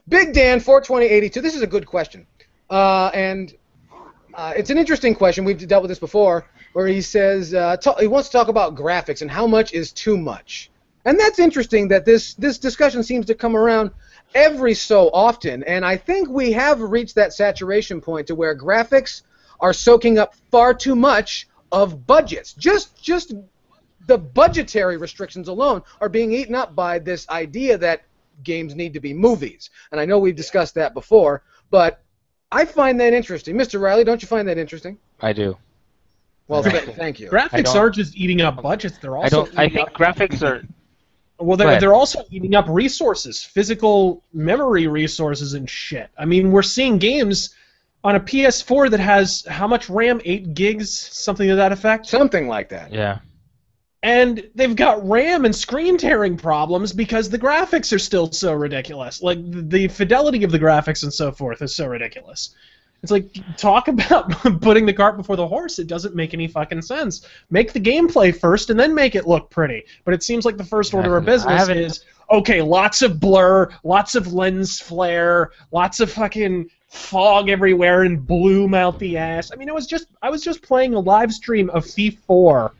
Big Dan 42082. This is a good question, and it's an interesting question. We've dealt with this before, where he says he wants to talk about graphics and how much is too much. And that's interesting that this discussion seems to come around every so often, and I think we have reached that saturation point to where graphics are soaking up far too much of budgets. Just the budgetary restrictions alone are being eaten up by this idea that games need to be movies. And I know we've discussed that before, but I find that interesting. Mr. Riley, don't you find that interesting? I do. Well, thank you. Graphics aren't just eating up budgets; they're also. I think graphics are. Well, they're also eating up resources, physical memory resources and shit. I mean, we're seeing games on a PS4 that has how much RAM? 8 gigs, something to that effect. Something like that. Yeah. And they've got RAM and screen tearing problems because the graphics are still so ridiculous. Like, the fidelity of the graphics and so forth is so ridiculous. It's like, talk about putting the cart before the horse. It doesn't make any fucking sense. Make the gameplay first and then make it look pretty. But it seems like the first order of business is, okay, lots of blur, lots of lens flare, lots of fucking fog everywhere and bloom out the ass. I mean, I was just playing a live stream of Thief 4.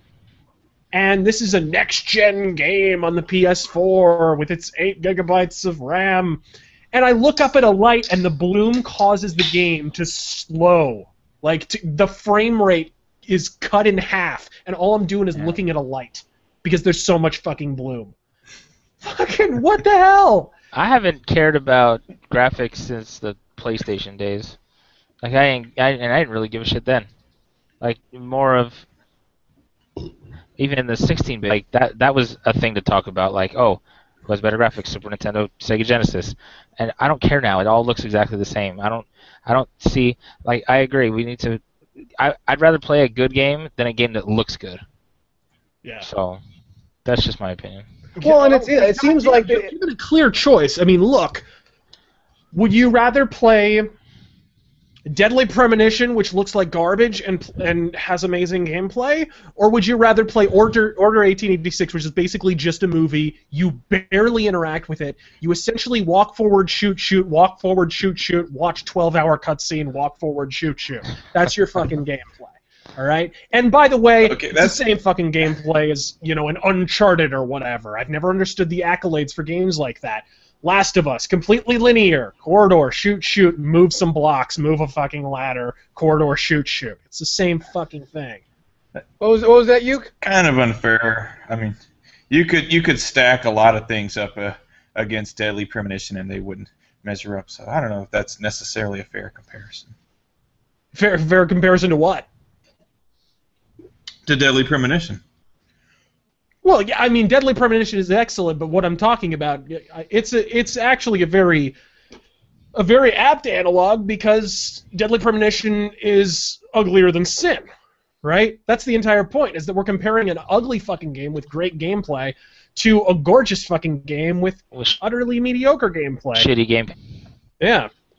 And this is a next-gen game on the PS4 with its 8 gigabytes of RAM. And I look up at a light, and the bloom causes the game to slow. Like, the frame rate is cut in half, and all I'm doing is looking at a light because there's so much fucking bloom. Fucking what the hell? I haven't cared about graphics since the PlayStation days. Like, I didn't really give a shit then. Like, more of... Even in the 16-bit, like that was a thing to talk about. Like, oh, who has better graphics, Super Nintendo, Sega Genesis? And I don't care now. It all looks exactly the same. I don't see. Like, I agree. We need to. I'd rather play a good game than a game that looks good. Yeah. So, that's just my opinion. Well, and it seems like given a clear choice. I mean, look. Would you rather play Deadly Premonition, which looks like garbage and has amazing gameplay, or would you rather play Order 1886, which is basically just a movie? You barely interact with it. You essentially walk forward, shoot, walk forward, shoot, watch 12-hour cutscene, walk forward, shoot. That's your fucking gameplay. All right? And by the way, it's the same fucking gameplay as, an Uncharted or whatever. I've never understood the accolades for games like that. Last of Us, completely linear. Corridor, shoot, move some blocks, move a fucking ladder, corridor, shoot. It's the same fucking thing. What was that, Uke? Kind of unfair. I mean, you could stack a lot of things up against Deadly Premonition and they wouldn't measure up. So I don't know if that's necessarily a fair comparison. Fair comparison to what? To Deadly Premonition. Well, yeah, I mean, Deadly Premonition is excellent, but what I'm talking about, it's actually a very apt analog because Deadly Premonition is uglier than Sin, right? That's the entire point, is that we're comparing an ugly fucking game with great gameplay to a gorgeous fucking game with utterly mediocre gameplay. Shitty game. Yeah.